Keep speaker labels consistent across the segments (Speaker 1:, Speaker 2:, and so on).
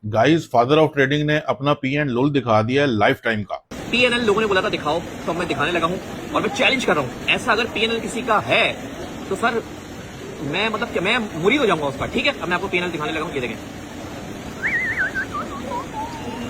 Speaker 1: Guys, father of trading ने अपना P and लुल दिखा दिया है लाइफ टाइम का।
Speaker 2: पीएनएल लोगों ने बोला था दिखाओ, तो मैं दिखाने लगा हूं और मैं चैलेंज कर रहा हूं। ऐसा अगर पीएनएल किसी का है तो सर मैं मतलब कि मैं मुरीद हो जाऊंगा उसका। ठीक है, अब मैं आपको पीएनएल दिखाने लगा हूं। ये देखें,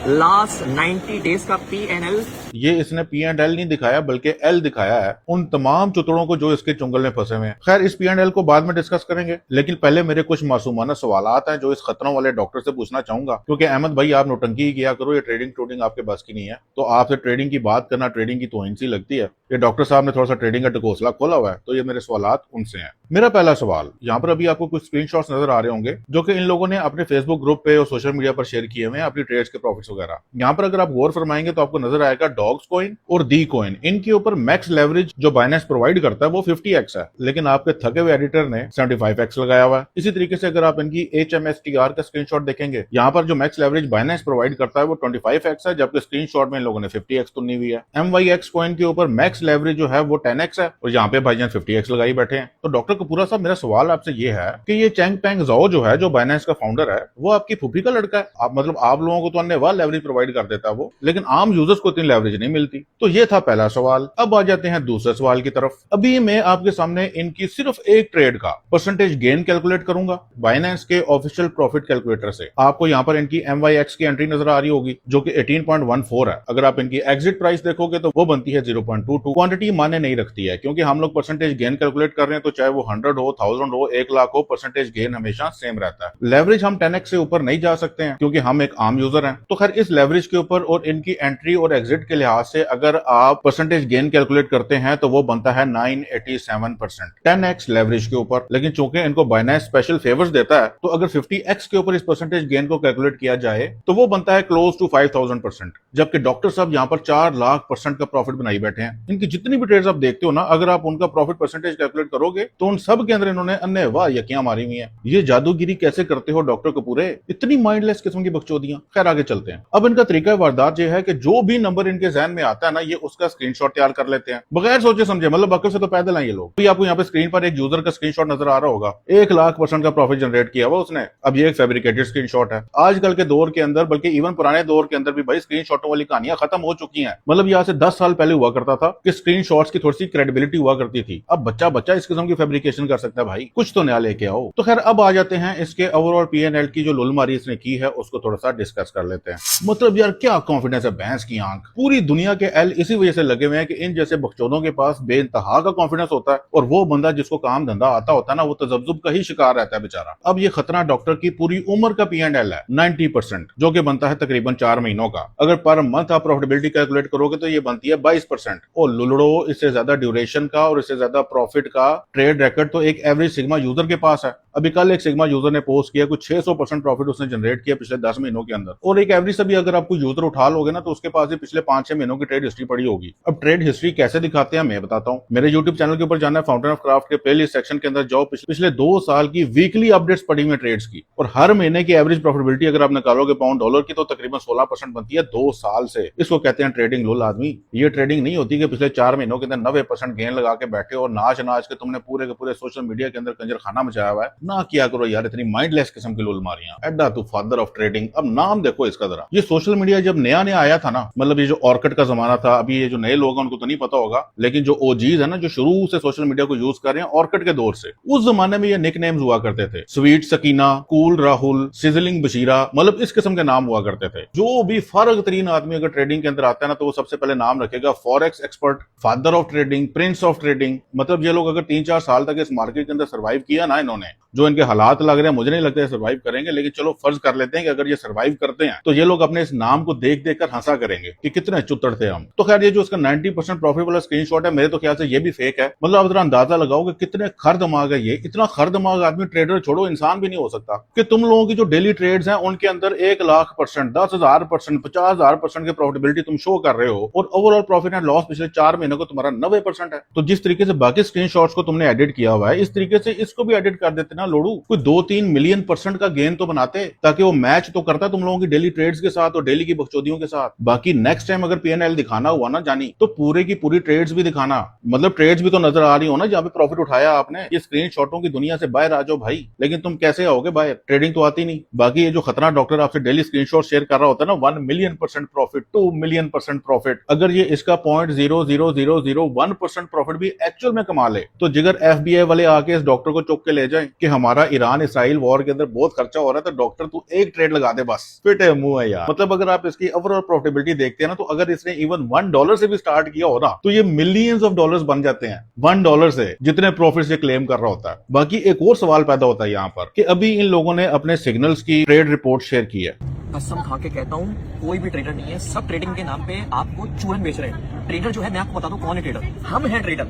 Speaker 2: लास्ट 90 डेज का पीएनएल।
Speaker 1: ये इसने पी एंड एल नहीं दिखाया बल्कि एल दिखाया है उन तमाम चुतड़ों को जो इसके चुंगल में फंसे हुए हैं। खैर, इस पी एंड एल को बाद में डिस्कस करेंगे, लेकिन पहले मेरे कुछ मासूमाना सवालात हैं जो इस खतरों वाले डॉक्टर से पूछना चाहूंगा। क्योंकि अहमद भाई, आप नौटंकी ही किया करो, ये ट्रेडिंग आपके बस की नहीं है। तो आपसे ट्रेडिंग की बात करना ट्रेडिंग की तौहीन सी लगती है। ये डॉक्टर साहब ने थोड़ा सा ट्रेडिंग का ढकोसला खोला हुआ है, तो ये मेरे सवालात उनसे हैं। मेरा पहला सवाल, यहाँ पर अभी आपको कुछ स्क्रीनशॉट्स नजर आ रहे होंगे जो कि इन लोगों ने अपने फेसबुक ग्रुप पे और सोशल मीडिया पर शेयर किए हुए हैं, अपनी ट्रेड्स के प्रॉफिट्स वगैरह। यहाँ पर अगर आप गौर फरमाएंगे तो आपको नजर आएगा डॉग्स कॉइन और दी कॉइन। इनके ऊपर मैक्स लेवरेज जो बाइनेंस प्रोवाइड करता है वो 50x है, लेकिन आपके थके हुए एडिटर ने 75x लगाया हुआ है। इसी तरीके से अगर आप इनकी HMSTR का स्क्रीनशॉट देखेंगे, यहाँ पर जो मैक्स लेवरेज बाइनेंस प्रोवाइड करता है वो 25x है, जबकि स्क्रीनशॉट में इन लोगों ने 50x तुन्नी हुई है। MYX कॉइन के ऊपर मैक्स लेवरेज जो है वो 10x है और यहाँ पे भाईजान 50x लगाई बैठे हैं। तो डॉक्टर कपूरा साहब, मेरा सवाल आपसे ये है कि ये चैंग पेंग ज़ाओ जो है, जो बाइनेंस का फाउंडर है, वो आपकी फूफी का लड़का है। आप मतलब आप लोगों को तो अन्य वाह लेवरेज प्रोवाइड कर देता है वो, लेकिन आम यूजर्स को इतनी लेवरेज नहीं मिलती। तो ये था पहला सवाल। अब आ जाते हैं दूसरे सवाल की तरफ। अभी मैं आपके सामने इनकी सिर्फ एक ट्रेड का परसेंटेज गेन कैलकुलेट करूंगा बाइनेंस के ऑफिशियल प्रॉफिट कैलकुलेटर से। आपको यहाँ पर इनकी MYX की एंट्री नजर आ रही होगी जो कि 18.14 है। अगर आप इनकी एग्जिट प्राइस देखोगे तो वो बनती है 0.22। क्वांटिटी माने नहीं रखती है, क्योंकि हम लोग परसेंटेज गेन कैलकुलेट कर रहे हैं, तो चाहे वो 100 हो, 1000 हो, 1 लाख हो, परसेंटेज गेन हमेशा सेम रहता है। लेवरेज हम 10x से ऊपर नहीं जा सकते हैं क्योंकि हम एक आम यूजर हैं। तो खैर, इस लेवरेज के ऊपर और इनकी एंट्री और एग्जिट के लिहाज से अगर आप परसेंटेज गेन कैलकुलेट करते हैं तो वो बनता है 987%, 10x लेवरेज के ऊपर। लेकिन चूंकि इनको बाइनेंस स्पेशल फेवर्स देता है, तो अगर 50x के ऊपर इस परसेंटेज गेन को कैलकुलेट किया जाए तो वो बनता है क्लोज टू 5000%। जबकि डॉक्टर साहब यहाँ पर 4 लाख % का प्रॉफिट बनाई बैठे हैं। इनकी जितनी भी ट्रेड्स आप देखते हो ना, अगर आप उनका प्रॉफिट परसेंटेज कैलकुलेट करोगे तो उन सब के अंदर इन्होंने अन्य वाह यकियां मारी हुई है। ये जादूगिरी कैसे करते हो डॉक्टर कपूरे, इतनी माइंडलेस किस्म की बकचोदियां। खैर, आगे चलते हैं। अब इनका तरीका वारदात ये है कि जो भी नंबर इनके जहन में आता है ना, ये उसका स्क्रीनशॉट तैयार कर लेते हैं बगैर सोचे समझे। मतलब अकल से तो पैदल हैं ये लोग। अभी आपको यहाँ पे स्क्रीन पर एक यूजर का स्क्रीनशॉट नजर आ रहा होगा, 1 लाख % का प्रॉफिट जनरेट किया हुआ उसने। अब ये एक फैब्रिकेटेड स्क्रीनशॉट है। आजकल के दौर के अंदर, बल्कि इवन पुराने दौर के अंदर भी भाई स्क्रीनशॉटों वाली कहानियां खत्म हो चुकी हैं। मतलब यहाँ से 10 साल पहले हुआ करता था कि स्क्रीनशॉट्स की थोड़ी सी क्रेडिबिलिटी हुआ करती थी। अब बच्चा बच्चा इस किस्म की फैब्रिकेशन कर सकता है भाई, कुछ तो नया लेके आओ। तो खैर, अब आ जाते हैं इसके ओवरऑल पीएनएल की जो लुलमारी इसने की है उसको थोड़ा सा डिस्कस कर लेते हैं। मतलब यार, क्या कॉन्फिडेंस है भैंस की आंख। पूरी दुनिया के एल इसी वजह से लगे हुए हैं कि इन जैसे बकचोदों के पास बेइंतहा का कॉन्फिडेंस होता है, और वो बंदा जिसको काम धंधा आता होता है ना, वो तजब्जुब का ही शिकार रहता है बेचारा। अब ये खतरा डॉक्टर की पूरी उम्र का पीएनएल है 90%, जो कि बनता है तकरीबन 4 महीनों का। अगर पर मंथ आप प्रॉफिटेबिलिटी कैलकुलेट करोगे तो ये बनती है 22%। और लुलड़ो, इससे ज्यादा ड्यूरेशन का और इससे ज्यादा प्रॉफिट का ट्रेड रिकॉर्ड तो एक एवरेज सिग्मा यूजर के पास है। अभी कल एक सिग्मा यूजर ने पोस्ट किया, कुछ 600% प्रॉफिट उसने जनरेट किया पिछले 10 महीनों के अंदर। और एक एवरेज से भी अगर आप कोई यूजर उठा लोगे ना, तो उसके पास ही पिछले 5-6 महीनों की ट्रेड हिस्ट्री पड़ी होगी। अब ट्रेड हिस्ट्री कैसे दिखाते हैं मैं बताता हूँ। मेरे यूट्यूब चैनल के ऊपर जाना है, फाउंटेन ऑफ क्राफ्ट के प्लेलिस्ट सेक्शन के अंदर जाओ, पिछले 2 साल की वीकली अपडेट्स पड़ी हुई ट्रेड्स की, और हर महीने की एवरेज प्रॉफिटेबिलिटी अगर आप निकालोगे पाउंड डॉलर की तो तकरीबन 16% बनती है 2 साल से। इसको कहते हैं ट्रेडिंग लुल आदमी। ये ट्रेडिंग नहीं होती कि पिछले 4 महीनों के अंदर 90% गेन लगा के बैठे और नाच नाच के तुमने पूरे के पूरे सोशल मीडिया के अंदर कंजर खाना मचाया हुआ है। ना किया करो यार इतनी माइंडलेस किस्म की लुल मारियां। एड्डा तू फादर ऑफ ट्रेडिंग। अब नाम देखो इसका जरा। ये सोशल मीडिया जब नया नया आया था ना, मतलब ये जो ऑर्किड का जमाना था, अभी ये जो नए लोग हैं उनको तो नहीं पता होगा, लेकिन जो ओजीज है ना, जो शुरू से सोशल मीडिया को यूज कर रहे हैं ऑर्किड के दौर से, उस जमाने में ये निक नेम्स हुआ करते थे। Sweet Sakina, cool Rahul, sizzling Bashira, मतलब इस किस्म के नाम हुआ करते थे। जो भी फर्क तरीन आदमी अगर ट्रेडिंग के अंदर आता है ना, तो वो सबसे पहले नाम रखेगा forex expert, father of trading, Prince of trading. मतलब ये लोग अगर 3-4 साल तक इस मार्केट के अंदर सर्वाइव किया ना इन्होंने, जो इनके हालात लग रहे हैं मुझे नहीं लगता सर्वाइव करेंगे, लेकिन चलो फर्ज कर लेते हैं कि अगर ये सर्वाइव करते हैं तो ये लोग अपने इस नाम को देख देख कर हंसा करेंगे कि कितने चुत्तर थे हम। तो खैर, ये जो इसका 90% प्रॉफिट वाला स्क्रीनशॉट है, मेरे तो ख्याल से ये भी फेक है। मतलब आप जरा अंदाजा लगाओ कि कितने खर दिमाग है ये। इतना खर दिमाग आदमी, ट्रेडर छोड़ो, इंसान भी नहीं हो सकता कि तुम लोगों की जो डेली ट्रेड्स हैं उनके अंदर 1 लाख%, 10,000%, 50,000% की प्रॉफिटेबिलिटी तुम शो कर रहे हो, और ओवरऑल प्रॉफिट एंड लॉस पिछले 4 महीनों को तुम्हारा 90% है। तो जिस तरीके से बाकी स्क्रीनशॉट्स को तुमने एडिट किया हुआ है, इस तरीके से इसको भी एडिट कर देते ना लोड़ू। कोई 2-3 मिलियन% का गेन तो बनाते, ताकि वो मैच तो करता तुम लोगों की डेली ट्रेड्स के साथ और डेली की बकचोदियों के साथ। बाकी नेक्स्ट टाइम अगर अगर P&L दिखाना हुआ ना जानी, तो पूरे की पूरी ट्रेड्स भी दिखाना, मतलब ट्रेड्स भी तो नजर आ रही हो ना जहाँ पे प्रॉफिट उठाया आपने। ये स्क्रीनशॉटों की दुनिया से बाहर आ जाओ भाई, लेकिन तुम कैसे आओगे बाहर, ट्रेडिंग तो आती नहीं। बाकी ये जो खतरनाक डॉक्टर आपसे डेली स्क्रीनशॉट शेयर कर रहा होता है ना, 1 मिलियन% प्रॉफिट, 2 मिलियन% प्रॉफिट, अगर ये इसका 0.0001% प्रॉफिट भी एक्चुअल में कमा ले, तो जिगर FBI वाले आके इस डॉक्टर को चुक के ले जाए कि हमारा ईरान इसराइल वॉर के अंदर बहुत खर्चा हो रहा है, तो डॉक्टर तू एक ट्रेड लगा दे बस, फिटे मुंह है यार। मतलब अगर आप इसकी ओवरऑल प्रॉफिटेबिलिटी देखते हैं ना, तो अगर इसने इवन $1 से भी स्टार्ट किया हो ना, तो ये मिलियंस ऑफ डॉलर्स बन जाते हैं $1 से, जितने प्रॉफिट से क्लेम कर रहा होता है। बाकी एक और सवाल पैदा होता है यहाँ पर कि अभी इन लोगों ने अपने सिग्नल्स की ट्रेड रिपोर्ट शेयर की है।
Speaker 2: कसम खा के कहता हूँ कोई भी ट्रेडर नहीं है, सब ट्रेडिंग के नाम पे आपको चूरन बेच रहे हैं। ट्रेडर जो है, मैं आपको बता दूं कौन है ट्रेडर, हम हैं ट्रेडर।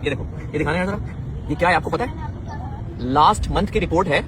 Speaker 2: ये देखो, ये दिखाने हैं जरा, ये क्या है आपको पता है? लास्ट मंथ की रिपोर्ट है,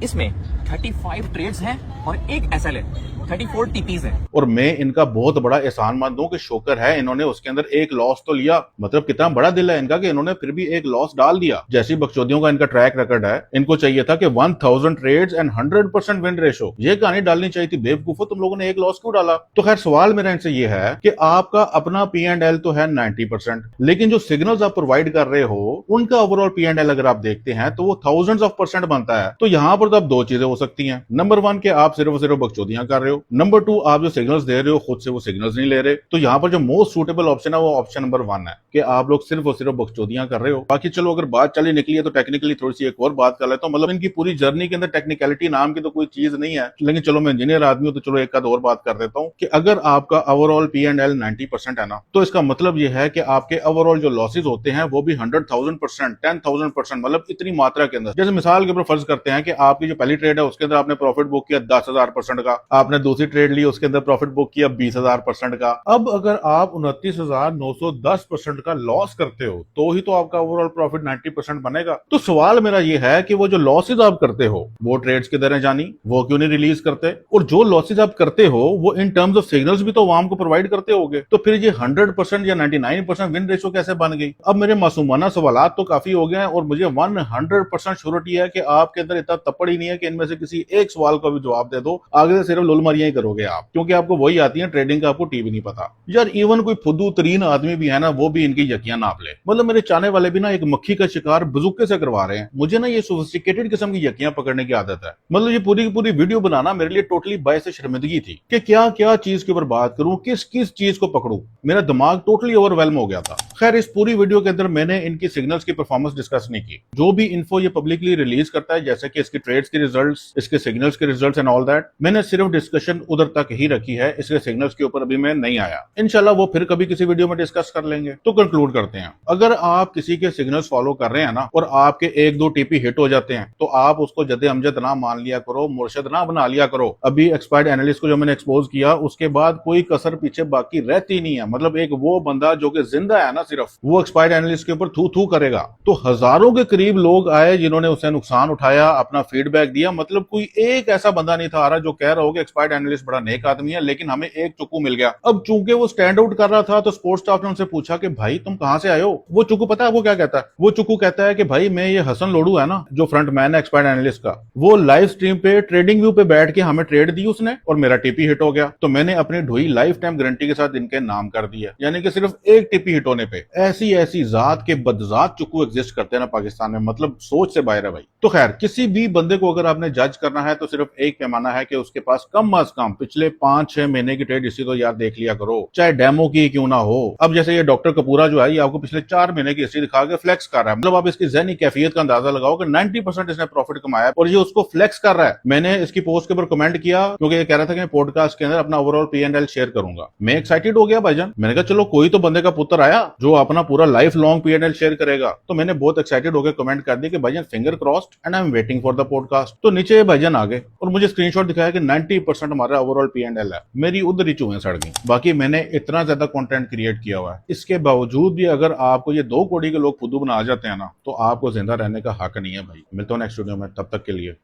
Speaker 2: इसमें 35 ट्रेड्स हैं और एक एसएल है, 34 टीपीज हैं।
Speaker 1: और मैं इनका बहुत बड़ा एहसान मंद हूं कि शोकर है, इन्होंने उसके अंदर एक लॉस तो लिया। मतलब कितना बड़ा दिल है इनका कि इन्होंने फिर भी एक लॉस डाल दिया। जैसी बकचोदियों का इनका ट्रैक रिकॉर्ड है, इनको चाहिए था कि 1000 ट्रेड्स एंड 100% विन रेशो, ये कहानी डालनी चाहिए थी। बेवकूफो, तुम लोगों ने एक लॉस क्यों डाला? तो खैर सवाल मेरा इनसे ये है कि आपका अपना P&L तो है 90%, लेकिन जो सिग्नल्स आप प्रोवाइड कर रहे हो उनका ओवरऑल P&L अगर आप देखते हैं तो वो थाउजेंड्स ऑफ % बनता है। तो यहां पर तो अब दो चीजें हो सकती हैं। नंबर 1 कि आप सिर्फ और सिर्फ बकचोदियां कर रहे हो। नंबर 2, आप जो सिग्नल्स दे रहे हो खुद से वो सिग्नल्स नहीं ले रहे। तो यहाँ पर जो मोस्ट सूटेबल ऑप्शन है वो ऑप्शन नंबर 1 है कि आप लोग सिर्फ और सिर्फ बकचोदियां कर रहे हो। बाकी चलो अगर बात चली निकली है तो टेक्निकली थोड़ी सी एक और बात कर लेता हूँ। मतलब इनकी पूरी जर्नी के अंदर टेक्निकलिटी नाम की तो कोई चीज नहीं है, लेकिन चलो मैं इंजीनियर आदमी हूँ तो चलो एक आध और बात कर देता हूँ कि अगर आपका ओवरऑल P&L 90% है ना, तो इसका मतलब ये है कि आपके ओवरऑल जो लॉसेज होते हैं वो भी 100,000%, 10,000%, मतलब इतनी मात्रा के अंदर। जैसे मिसाल के ऊपर फर्ज करते हैं कि आपकी जो पहली ट्रेड है उसके अंदर आपने प्रॉफिट बुक किया 10,000% का, आपने दूसरी ट्रेड ली उसके अंदर प्रॉफिट बुक किया 20,000% का। अब अगर आप 29,910% का लॉस करते हो तो ही तो आपका ओवरऑल प्रॉफिट 90% बनेगा। तो सवाल मेरा ये है कि वो जो लॉसेज आप करते हो वो ट्रेड्स किधर है जानी, वो क्यों नहीं रिलीज करते? और जो लॉसेज आप करते हो वो इन टर्म्स ऑफ सिग्नल्स भी तो आवाम को प्रोवाइड करते होगे, तो फिर ये 100% या 99% विन रेशो कैसे बन गई? अब मेरे मासूमाना सवालात तो काफी हो गए हैं और मुझे 100% श्योरिटी है कि आपके अंदर इतना तपड़ ही नहीं है कि इनमें से किसी एक सवाल का भी जवाब दे दो, आगे से सिर्फ लुलमरियां ही करोगे आप, क्योंकि आपको वही आती है, ट्रेडिंग का आपको टी भी नहीं पता। यार इवन कोई फुद्दू तरीन आदमी भी है ना, वो भी इनकी यकियां नाप ले। मतलब मेरे चाहने वाले भी ना एक मक्खी का शिकार बजुक्के से करवा रहे हैं। मुझे ना ये सोफिस्टिकेटेड किस्म की यकियां पकड़ने की आदत है। मतलब ये पूरी की पूरी वीडियो बनाना मेरे लिए टोटली बायस शर्मिंदगी थी कि क्या क्या चीज के ऊपर बात करूं, किस किस चीज को पकड़ूं। मेरा दिमाग टोटली ओवरवेल्म हो गया था। खैर इस पूरी वीडियो के अंदर मैंने इनकी सिग्नल्स की परफॉर्मेंस डिस्कस नहीं की। जो भी इन्फो ये पब्लिकली रिलीज करता है, जैसे कि इसकी ट्रेड्स के रिजल्ट्स, इसके सिग्नल्स के रिजल्ट्स एंड ऑल दैट, मैंने सिर्फ डिस्कशन उधर तक ही रखी है। इसके सिग्नल्स के ऊपर अभी मैं नहीं आया। इंशाल्लाह वो फिर कभी किसी वीडियो में डिस्कस कर लेंगे। तो कंक्लूड करते हैं, अगर आप किसी के सिग्नल्स फॉलो कर रहे हैं ना और आपके एक दो टीपी हिट हो जाते हैं तो आप उसको जदे अमजद ना मान लिया करो, मुर्शद ना बना लिया करो। अभी एक्सपर्ट एनालिस्ट को जो मैंने एक्सपोज किया उसके बाद कोई कसर पीछे बाकी रहती नहीं है। मतलब एक वो बंदा जो कि जिंदा है ना, सिर्फ वो एक्सपर्ट एनालिस्ट के ऊपर थू थू करेगा। तो हजारों के करीब लोग आए जिन्होंने उससे नुकसान उठाया, अपना फीडबैक दिया। मतलब कोई एक ऐसा बंदा नहीं था आ रहा जो कह रहा हो कि एक्सपर्ट एनालिस्ट बड़ा नेक आदमी है, लेकिन हमें एक चुक्कू मिल गया। अब चूंकि वो स्टैंड आउट कर रहा था तो स्पोर्ट्स स्टाफ ने उनसे पूछा कि भाई तुम कहां से आए हो? वो चुक्कू पता है वो क्या कहता है? वो चुक्कू कहता है कि भाई मैं ये हसन लोडू है ना, जो फ्रंट मैन है एक्सपर्ट एनालिस्ट का, वो लाइव स्ट्रीम पे ट्रेडिंग व्यू पे बैठ के हमें ट्रेड दी उसने और मेरा टीपी हिट हो गया, तो मैंने अपनी ढोई लाइफ टाइम गारंटी के साथ इनके नाम कर दिया। यानी कि सिर्फ एक टीपी हिट होने पे ऐसी ऐसी जात के बदजात चुक्कू एग्जिस्ट करते हैं ना पाकिस्तान में, मतलब सोच से बाहर है भाई। तो खैर किसी भी बंदे को अगर आपने जज करना है तो सिर्फ एक पैमाना है कि उसके पास कम अज कम पिछले 5-6 महीने की ट्रेड हिस्ट्री तो यार देख लिया करो, चाहे डेमो की क्यों ना हो। अब जैसे ये डॉक्टर कपूरा जो है ये आपको पिछले 4 महीने की हिस्ट्री दिखा के फ्लेक्स कर रहा है। मतलब आप इसकी ज़हनी कैफियत का अंदाजा लगाओ कि 90% इसने प्रॉफिट कमाया और ये उसको फ्लेक्स कर रहा है। मैंने इसकी पोस्ट के ऊपर कमेंट किया क्योंकि ये कह रहा था कि मैं पॉडकास्ट के अंदर अपना ओवरऑल P&L शेयर करूंगा। मैं एक्साइटेड हो गया भाईजान, मैंने कहा चलो कोई तो बंदे का पुत्र आया जो अपना पूरा लाइफ लॉन्ग P&L शेयर करेगा। तो मैंने बहुत एक्साइटेड होकर कमेंट कर दिया कि भाईजान finger crossed and I am waiting for the podcast. तो नीचे भाईजान आ गए और मुझे स्क्रीनशॉट दिखाया कि 90% हमारा ओवरऑल P&L है। मेरी उधर ही चूहें सड़ गई। बाकी मैंने इतना ज्यादा कंटेंट क्रिएट किया हुआ है, इसके बावजूद भी अगर आपको ये 2 कौड़ी के लोग फुद्दू बना जाते हैं ना, तो आपको जिंदा रहने का हक नहीं है भाई। मिलता हूं नेक्स्ट वीडियो में, तब तक के लिए।